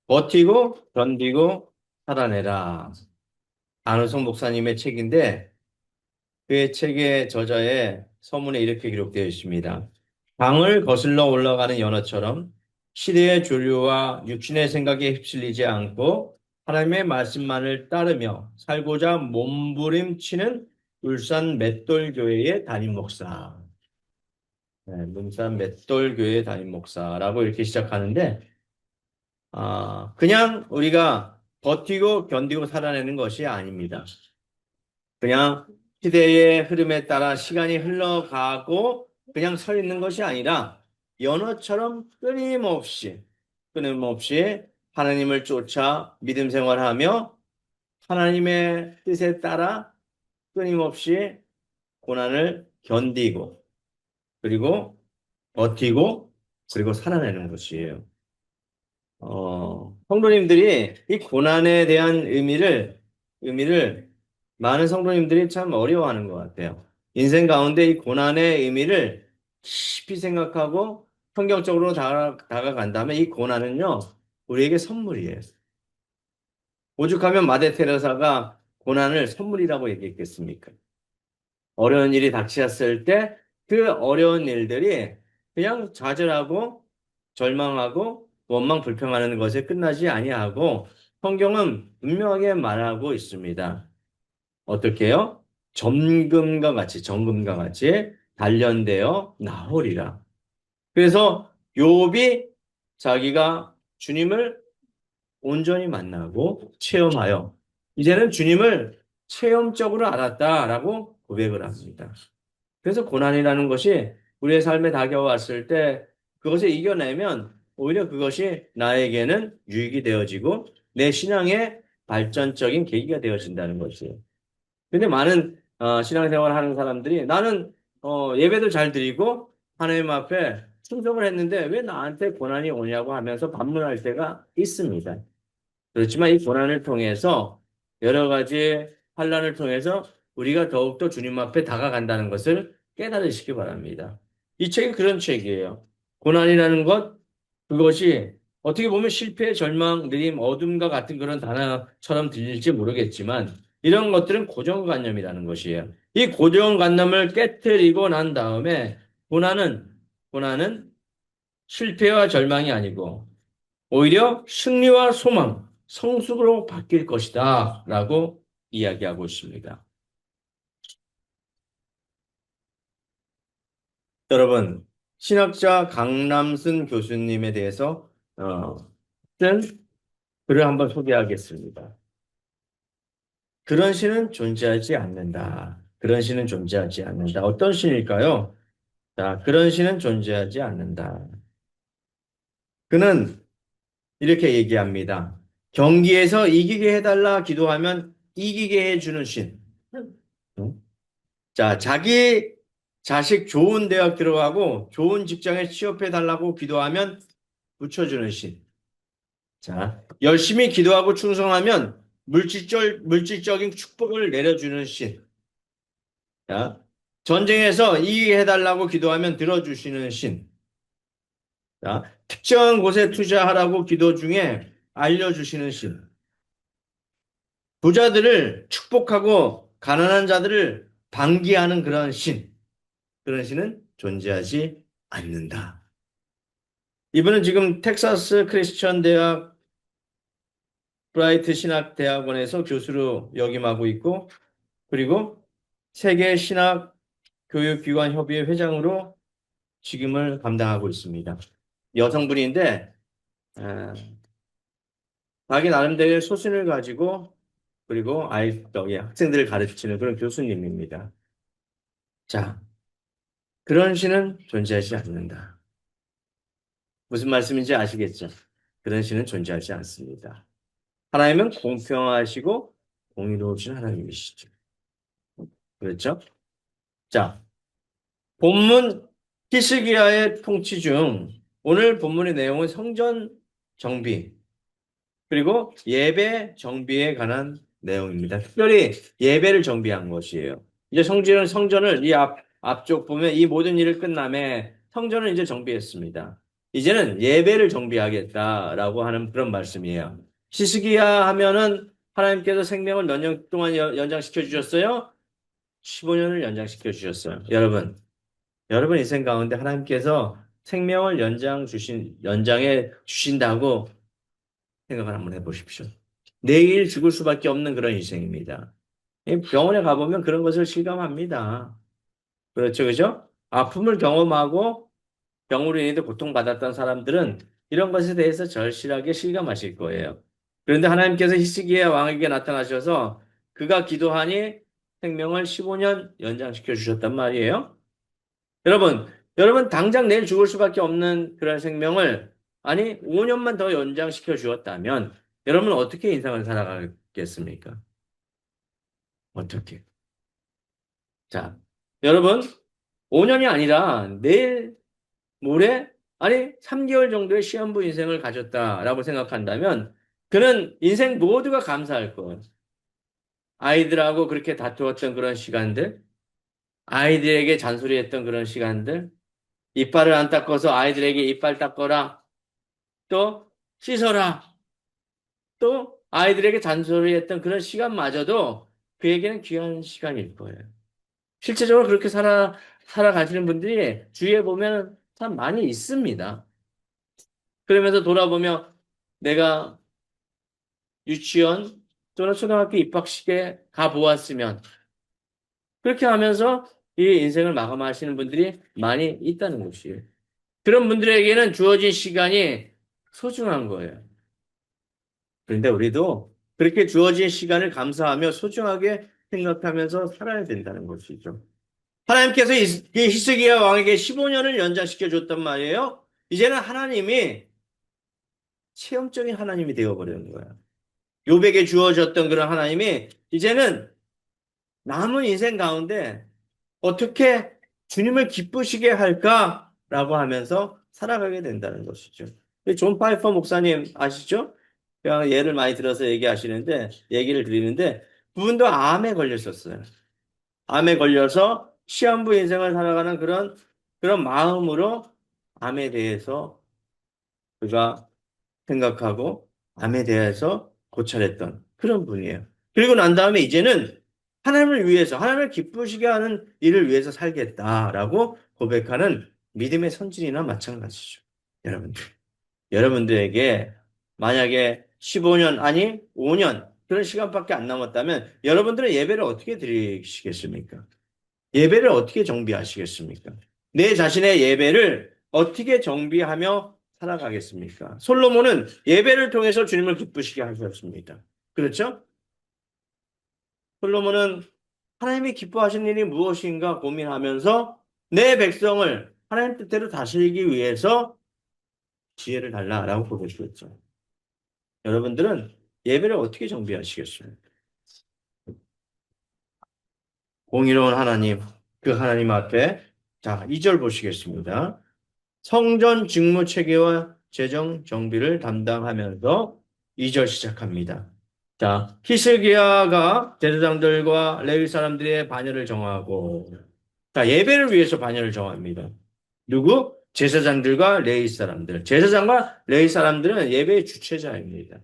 버티고 견디고 살아내라. 안우성 목사님의 책인데 그의 책의 저자의 서문에 이렇게 기록되어 있습니다. 강을 거슬러 올라가는 연어처럼 시대의 조류와 육신의 생각에 휩쓸리지 않고 하나님의 말씀만을 따르며 살고자 몸부림치는 울산 맷돌교회의 담임 목사. 네, 울산 맷돌교회 담임 목사라고 이렇게 시작하는데 그냥 우리가 버티고 견디고 살아내는 것이 아닙니다. 그냥 시대의 흐름에 따라 시간이 흘러가고 그냥 서 있는 것이 아니라 연어처럼 끊임없이 하나님을 쫓아 믿음 생활하며 하나님의 뜻에 따라 끊임없이 고난을 견디고 그리고 버티고 그리고 살아내는 것이에요. 성도님들이 이 고난에 대한 의미를 많은 성도님들이 참 어려워하는 것 같아요. 인생 가운데 이 고난의 의미를 깊이 생각하고 성경적으로 다가간다면 이 고난은요, 우리에게 선물이에요. 오죽하면 마대 테레사가 고난을 선물이라고 얘기했겠습니까? 어려운 일이 닥쳤을 때 그 어려운 일들이 그냥 좌절하고 절망하고 원망 불평하는 것에 끝나지 아니하고 성경은 분명하게 말하고 있습니다. 어떻게요? 정금과 같이 단련되어 나오리라. 그래서 욥이 자기가 주님을 온전히 만나고 체험하여 이제는 주님을 체험적으로 알았다라고 고백을 합니다. 그래서 고난이라는 것이 우리의 삶에 다가왔을 때 그것을 이겨내면 오히려 그것이 나에게는 유익이 되어지고 내 신앙의 발전적인 계기가 되어진다는 것이에요. 근데 많은 신앙생활 하는 사람들이 나는 예배도 잘 드리고 하나님 앞에 충성을 했는데 왜 나한테 고난이 오냐고 하면서 반문할 때가 있습니다. 그렇지만 이 고난을 통해서 여러 가지 환란을 통해서 우리가 더욱더 주님 앞에 다가간다는 것을 깨달으시기 바랍니다. 이 책이 그런 책이에요. 고난이라는 것, 그것이 어떻게 보면 실패, 절망, 느림, 어둠과 같은 그런 단어처럼 들릴지 모르겠지만 이런 것들은 고정관념이라는 것이에요. 이 고정관념을 깨뜨리고 난 다음에 고난은 실패와 절망이 아니고 오히려 승리와 소망, 성숙으로 바뀔 것이다. 라고 이야기하고 있습니다. 여러분, 신학자 강남순 교수님에 대해서 쓴 글을 한번 소개하겠습니다. 그런 신은 존재하지 않는다. 그런 신은 존재하지 않는다. 어떤 신일까요? 자, 그런 신은 존재하지 않는다. 그는 이렇게 얘기합니다. 경기에서 이기게 해달라 기도하면 이기게 해주는 신. 응? 자, 자기 자식 좋은 대학 들어가고 좋은 직장에 취업해 달라고 기도하면 붙여주는 신. 자, 열심히 기도하고 충성하면 물질적인 축복을 내려주는 신. 자, 전쟁에서 이기게 해달라고 기도하면 들어주시는 신. 자, 특정한 곳에 투자하라고 기도 중에 알려주시는 신. 부자들을 축복하고 가난한 자들을 방기하는 그런 신. 그런 신은 존재하지 않는다. 이분은 지금 텍사스 크리스천 대학 브라이트 신학 대학원에서 교수로 역임하고 있고, 그리고 세계 신학 교육기관 협의회 회장으로 직임을 감당하고 있습니다. 여성분인데, 아, 자기 나름대로의 소신을 가지고, 그리고 학생들을 가르치는 그런 교수님입니다. 자, 그런 신은 존재하지 않는다. 무슨 말씀인지 아시겠죠? 그런 신은 존재하지 않습니다. 하나님은 공평하시고 공의로우신 하나님이시죠. 그렇죠? 자, 본문 히스기야의 통치 중 오늘 본문의 내용은 성전 정비 그리고 예배 정비에 관한 내용입니다. 특별히 예배를 정비한 것이에요. 이제 성전을 이 앞쪽 보면 이 모든 일을 끝남에 성전을 이제 정비했습니다. 이제는 예배를 정비하겠다라고 하는 그런 말씀이에요. 히스기야 하면은 하나님께서 생명을 몇 년 동안 연장시켜 주셨어요? 15년을 연장시켜 주셨어요. 여러분 인생 가운데 하나님께서 생명을 연장해 주신다고 생각을 한번 해보십시오. 내일 죽을 수밖에 없는 그런 인생입니다. 병원에 가보면 그런 것을 실감합니다. 그렇죠, 그죠? 아픔을 경험하고 병으로 인해 고통받았던 사람들은 이런 것에 대해서 절실하게 실감하실 거예요. 그런데 하나님께서 히스기야 왕에게 나타나셔서 그가 기도하니 생명을 15년 연장시켜 주셨단 말이에요. 여러분 당장 내일 죽을 수밖에 없는 그런 생명을 아니 5년만 더 연장시켜 주었다면 여러분 어떻게 인생을 살아가겠습니까? 어떻게? 자, 여러분 5년이 아니라 내일 모레 아니 3개월 정도의 시한부 인생을 가졌다라고 생각한다면 그는 인생 모두가 감사할 것. 아이들하고 그렇게 다투었던 그런 시간들, 아이들에게 잔소리했던 그런 시간들, 이빨을 안 닦아서 아이들에게 이빨 닦거라, 또 씻어라, 또 아이들에게 잔소리했던 그런 시간마저도 그에게는 귀한 시간일 거예요. 실제적으로 그렇게 살아가시는 분들이 주위에 보면 참 많이 있습니다. 그러면서 돌아보며 내가 유치원 또는 초등학교 입학식에 가보았으면 그렇게 하면서 이 인생을 마감하시는 분들이 많이 있다는 것이에요. 그런 분들에게는 주어진 시간이 소중한 거예요. 그런데 우리도 그렇게 주어진 시간을 감사하며 소중하게 생각하면서 살아야 된다는 것이죠. 하나님께서 이 히스기야 왕에게 15년을 연장시켜 줬단 말이에요. 이제는 하나님이 체험적인 하나님이 되어버리는 거예요. 요백에 주어졌던 그런 하나님이 이제는 남은 인생 가운데 어떻게 주님을 기쁘시게 할까라고 하면서 살아가게 된다는 것이죠. 존 파이퍼 목사님 아시죠? 그냥 예를 많이 들어서 얘기를 드리는데 그분도 암에 걸렸었어요. 암에 걸려서 시한부 인생을 살아가는 그런 마음으로 암에 대해서 그가 생각하고 암에 대해서 고찰했던 그런 분이에요. 그리고 난 다음에 이제는 하나님을 위해서, 하나님을 기쁘시게 하는 일을 위해서 살겠다라고 고백하는 믿음의 선진이나 마찬가지죠. 여러분들. 여러분들에게 만약에 15년, 아니 5년 그런 시간밖에 안 남았다면 여러분들은 예배를 어떻게 드리시겠습니까? 예배를 어떻게 정비하시겠습니까? 내 자신의 예배를 어떻게 정비하며 살아가겠습니까? 솔로몬은 예배를 통해서 주님을 기쁘시게 하셨습니다. 그렇죠? 솔로몬은 하나님이 기뻐하시는 일이 무엇인가 고민하면서 내 백성을 하나님 뜻대로 다스리기 위해서 지혜를 달라라고 고백했죠. 여러분들은 예배를 어떻게 정비하시겠습니까? 공의로운 하나님, 그 하나님 앞에 자, 2절 보시겠습니다. 성전 직무 체계와 재정 정비를 담당하면서 2절 시작합니다. 자, 히스기야가 제사장들과 레위 사람들의 반열을 정하고, 자, 예배를 위해서 반열을 정합니다. 누구? 제사장들과 레위 사람들. 제사장과 레위 사람들은 예배의 주체자입니다.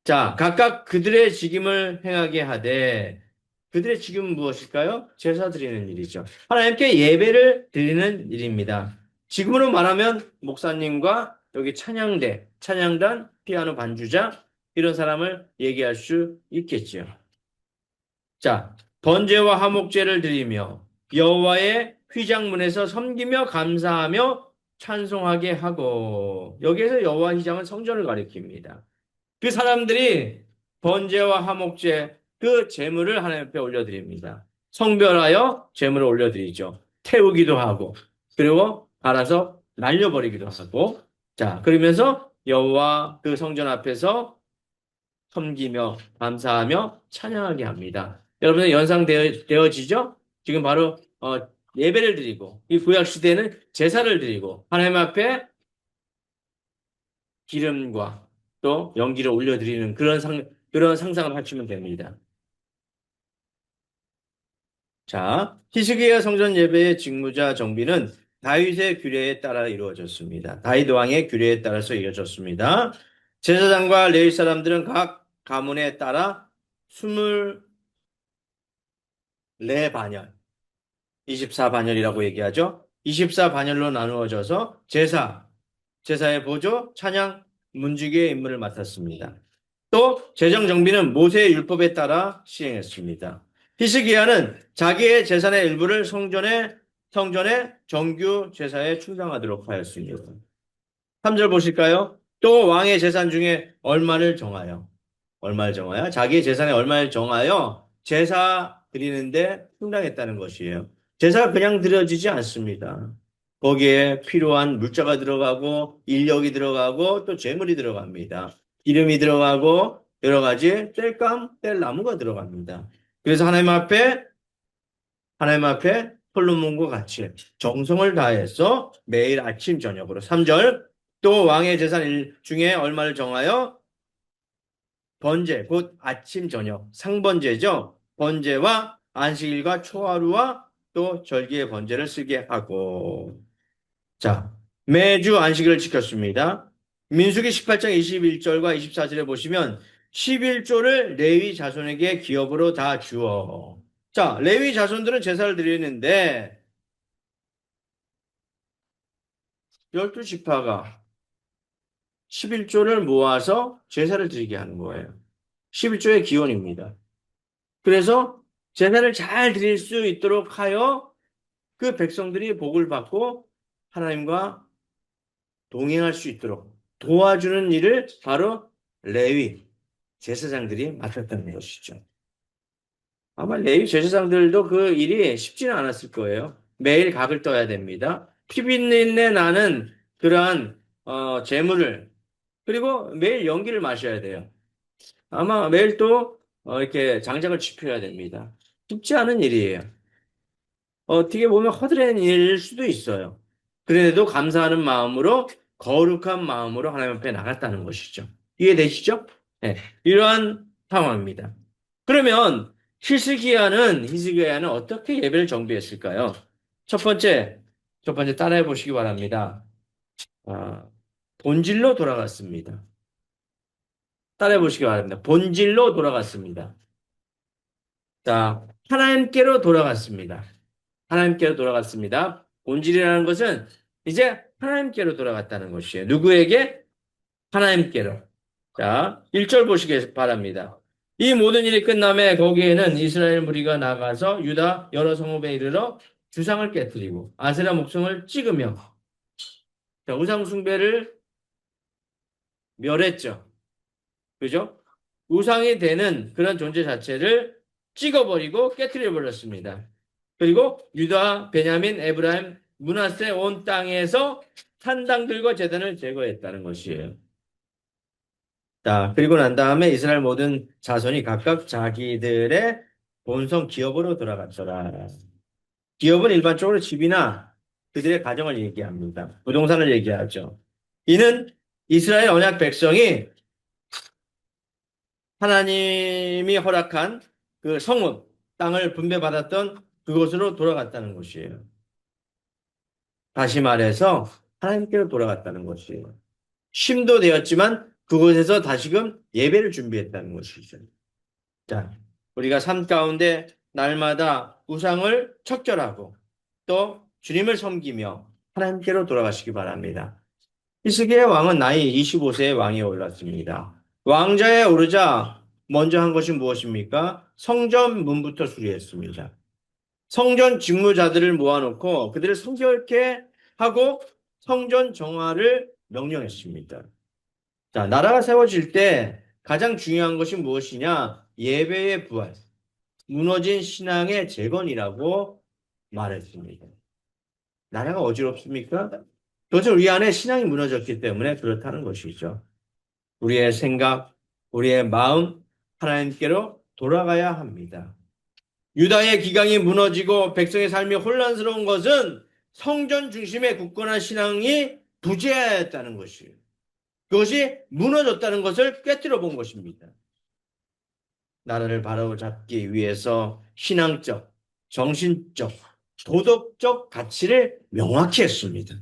자, 각각 그들의 직임을 행하게 하되, 그들의 직임은 무엇일까요? 제사 드리는 일이죠. 하나님께 예배를 드리는 일입니다. 지금으로 말하면 목사님과 여기 찬양단, 피아노 반주자, 이런 사람을 얘기할 수 있겠죠. 자, 번제와 화목제를 드리며 여호와의 휘장문에서 섬기며 감사하며 찬송하게 하고 여기에서 여호와 휘장은 성전을 가리킵니다. 그 사람들이 번제와 화목제 그 제물을 하나님 앞에 올려드립니다. 성별하여 제물을 올려드리죠. 태우기도 하고 그리고 알아서 날려버리기도 하고 자 그러면서 여호와 그 성전 앞에서 섬기며 감사하며 찬양하게 합니다. 여러분의 연상되어지죠? 지금 바로 예배를 드리고 이 구약 시대는 제사를 드리고 하나님 앞에 기름과 또 연기를 올려드리는 그런 상상을 하시면 됩니다. 자, 히스기야 성전 예배의 직무자 정비는 다윗의 규례에 따라 이루어졌습니다. 다윗 왕의 규례에 따라서 이루어졌습니다. 제사장과 레위 사람들은 각 가문에 따라 24반열, 24반열이라고 얘기하죠. 24반열로 나누어져서 제사의 보조, 찬양, 문지기의 임무를 맡았습니다. 또 재정 정비는 모세의 율법에 따라 시행했습니다. 히스기야는 자기의 재산의 일부를 성전의 정규 제사에 충당하도록 하였습니다. 3절 보실까요? 또 왕의 재산 중에 얼마를 정하여 자기의 재산에 얼마를 정하여 제사 드리는데 충당했다는 것이에요. 제사가 그냥 드려지지 않습니다. 거기에 필요한 물자가 들어가고 인력이 들어가고 또 재물이 들어갑니다. 기름이 들어가고 여러 가지 뗄감, 뗄 나무가 들어갑니다. 그래서 하나님 앞에 솔로몬과 같이 정성을 다해서 매일 아침 저녁으로 3절 또 왕의 재산 중에 얼마를 정하여 번제 곧 아침 저녁 상번제죠. 번제와 안식일과 초하루와 또 절기의 번제를 쓰게 하고 자 매주 안식일을 지켰습니다. 민수기 18장 21절과 24절에 보시면 11조를 레위 자손에게 기업으로 다 주어 자 레위 자손들은 제사를 드리는데 12지파가 11조를 모아서 제사를 드리게 하는 거예요. 11조의 기원입니다. 그래서 제사를 잘 드릴 수 있도록 하여 그 백성들이 복을 받고 하나님과 동행할 수 있도록 도와주는 일을 바로 레위 제사장들이 맡았다는 것이죠. 아마 레위 제사장들도 그 일이 쉽지는 않았을 거예요. 매일 각을 떠야 됩니다. 피비린내 나는 그러한 재물을 그리고 매일 연기를 마셔야 돼요. 아마 매일 또 이렇게 장작을 지펴야 됩니다. 쉽지 않은 일이에요. 어떻게 보면 허드렛 일일 수도 있어요. 그래도 감사하는 마음으로 거룩한 마음으로 하나님 앞에 나갔다는 것이죠. 이해되시죠? 네, 이러한 상황입니다. 그러면 히스기야는 어떻게 예배를 정비했을까요? 첫 번째 따라해 보시기 바랍니다. 아, 본질로 돌아갔습니다. 따라해 보시기 바랍니다. 본질로 돌아갔습니다. 자, 하나님께로 돌아갔습니다. 하나님께로 돌아갔습니다. 본질이라는 것은 이제 하나님께로 돌아갔다는 것이에요. 누구에게? 하나님께로. 자, 1절 보시기 바랍니다. 이 모든 일이 끝남에 거기에는 이스라엘 무리가 나가서 유다 여러 성읍에 이르러 주상을 깨뜨리고 아세라 목성을 찍으며 자, 우상 숭배를 멸했죠. 그죠? 우상이 되는 그런 존재 자체를 찍어버리고 깨뜨려 버렸습니다. 그리고 유다, 베냐민, 에브라임, 므낫세 온 땅에서 산당들과 제단을 제거했다는 것이에요. 자, 그리고 난 다음에 이스라엘 모든 자손이 각각 자기들의 본성 기업으로 돌아갔더라. 기업은 일반적으로 집이나 그들의 가정을 얘기합니다. 부동산을 얘기하죠. 이는 이스라엘 언약 백성이 하나님이 허락한 그 성읍, 땅을 분배받았던 그곳으로 돌아갔다는 것이에요. 다시 말해서 하나님께로 돌아갔다는 것이에요. 쉼도 되었지만 그곳에서 다시금 예배를 준비했다는 것이죠. 자, 우리가 삶 가운데 날마다 우상을 척결하고 또 주님을 섬기며 하나님께로 돌아가시기 바랍니다. 히스기야 왕은 나이 25세의 왕이 올랐습니다. 왕좌에 오르자 먼저 한 것이 무엇입니까? 성전 문부터 수리했습니다. 성전 직무자들을 모아놓고 그들을 성결케 하고 성전 정화를 명령했습니다. 자, 나라가 세워질 때 가장 중요한 것이 무엇이냐? 예배의 부활, 무너진 신앙의 재건이라고 말했습니다. 나라가 어지럽습니까? 그것은 우리 안에 신앙이 무너졌기 때문에 그렇다는 것이죠. 우리의 생각, 우리의 마음, 하나님께로 돌아가야 합니다. 유다의 기강이 무너지고 백성의 삶이 혼란스러운 것은 성전 중심의 굳건한 신앙이 부재하였다는 것이에요. 그것이 무너졌다는 것을 꿰뚫어 본 것입니다. 나라를 바로잡기 위해서 신앙적, 정신적, 도덕적 가치를 명확히 했습니다.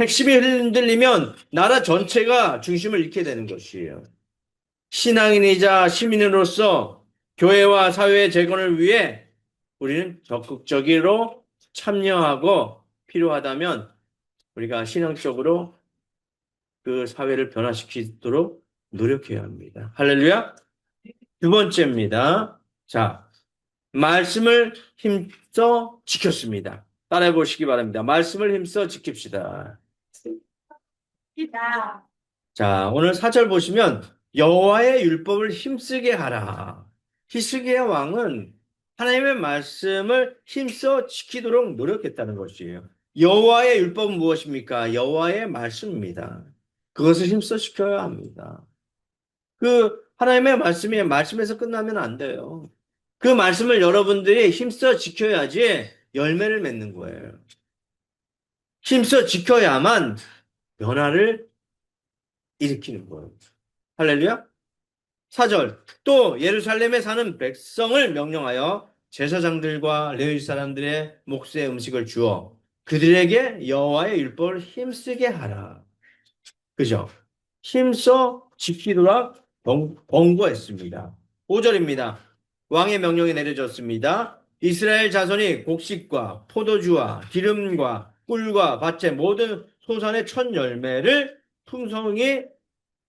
핵심이 흔들리면 나라 전체가 중심을 잃게 되는 것이에요. 신앙인이자 시민으로서 교회와 사회의 재건을 위해 우리는 적극적으로 참여하고 필요하다면 우리가 신앙적으로 그 사회를 변화시키도록 노력해야 합니다. 할렐루야. 두 번째입니다. 자, 말씀을 힘써 지켰습니다. 따라해 보시기 바랍니다. 말씀을 힘써 지킵시다. 자, 오늘 4절 보시면 여호와의 율법을 힘쓰게 하라. 히스기야 왕은 하나님의 말씀을 힘써 지키도록 노력했다는 것이에요. 여호와의 율법은 무엇입니까? 여호와의 말씀입니다. 그것을 힘써 지켜야 합니다. 그 하나님의 말씀에서 끝나면 안 돼요. 그 말씀을 여러분들이 힘써 지켜야지 열매를 맺는 거예요. 힘써 지켜야만 변화를 일으키는 거예요. 할렐루야. 4절. 또 예루살렘에 사는 백성을 명령하여 제사장들과 레위 사람들의 몫의 음식을 주어 그들에게 여호와의 율법을 힘쓰게 하라. 그죠? 힘써 지키도록 권고했습니다. 5절입니다. 왕의 명령이 내려졌습니다. 이스라엘 자손이 곡식과 포도주와 기름과 꿀과 밭의 모든 소산의 첫 열매를 풍성히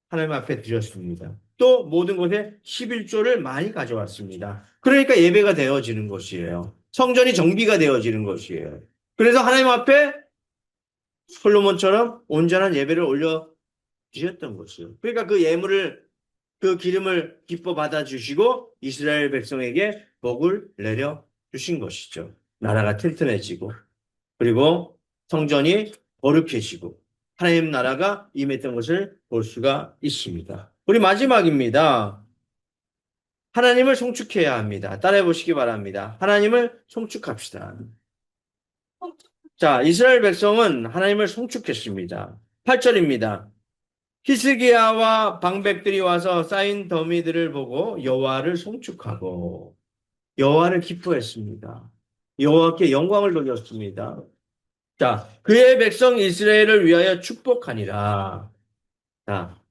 하나님 앞에 드렸습니다. 또 모든 곳에 11조를 많이 가져왔습니다. 그러니까 예배가 되어지는 것이에요. 성전이 정비가 되어지는 것이에요. 그래서 하나님 앞에 솔로몬처럼 온전한 예배를 올려 주셨던 것이요. 그러니까 그 예물을 그 기름을 기뻐 받아 주시고 이스라엘 백성에게 복을 내려 주신 것이죠. 나라가 튼튼해지고 그리고 성전이 거룩해지고 하나님 나라가 임했던 것을 볼 수가 있습니다. 우리 마지막입니다. 하나님을 송축해야 합니다. 따라해 보시기 바랍니다. 하나님을 송축합시다. 자, 이스라엘 백성은 하나님을 송축했습니다. 8절입니다. 히스기야와 방백들이 와서 쌓인 더미들을 보고 여호와를 송축하고 여호와를 기뻐했습니다. 여호와께 영광을 돌렸습니다. 자, 그의 백성 이스라엘을 위하여 축복하니라. 자,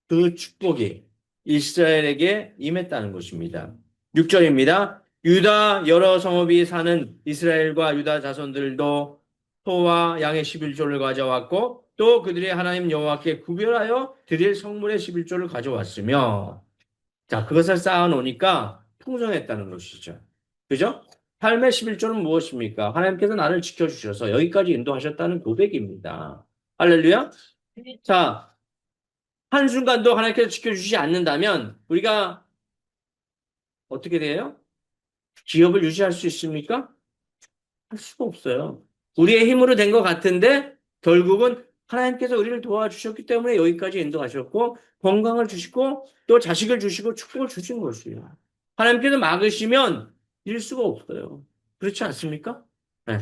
그 축복이 이스라엘에게 임했다는 것입니다. 6절입니다. 유다 여러 성읍이 사는 이스라엘과 유다 자손들도 소와 양의 11조를 가져왔고 또 그들이 하나님 여호와께 구별하여 드릴 성물의 11조를 가져왔으며 자, 그것을 쌓아 놓으니까 풍성했다는 것이죠. 그죠? 삶의 11조는 무엇입니까? 하나님께서 나를 지켜주셔서 여기까지 인도하셨다는 고백입니다. 할렐루야. 자, 한순간도 하나님께서 지켜주시지 않는다면 우리가 어떻게 돼요? 기업을 유지할 수 있습니까? 할 수가 없어요. 우리의 힘으로 된 것 같은데 결국은 하나님께서 우리를 도와주셨기 때문에 여기까지 인도하셨고 건강을 주시고 또 자식을 주시고 축복을 주신 것이에요. 하나님께서 막으시면 이룰 수가 없어요. 그렇지 않습니까? 네.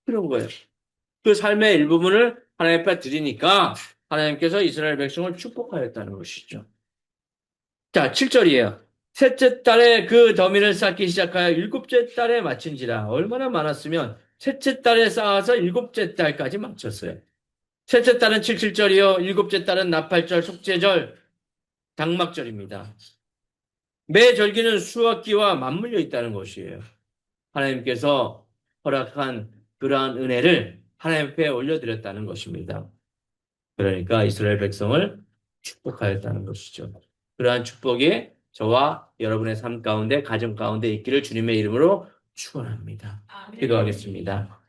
그런 거예요. 그 삶의 일부분을 하나님 앞에 드리니까 하나님께서 이스라엘 백성을 축복하였다는 것이죠. 자, 7절이에요. 셋째 달에 그 더미를 쌓기 시작하여 일곱째 달에 마친지라. 얼마나 많았으면 셋째 달에 쌓아서 일곱째 달까지 마쳤어요. 셋째 달은 77절이요. 일곱째 달은 나팔절, 속죄절, 장막절입니다. 매 절기는 수확기와 맞물려 있다는 것이에요. 하나님께서 허락한 그러한 은혜를 하나님 앞에 올려드렸다는 것입니다. 그러니까 이스라엘 백성을 축복하였다는 것이죠. 그러한 축복이 저와 여러분의 삶 가운데, 가정 가운데 있기를 주님의 이름으로 축원합니다. 기도하겠습니다.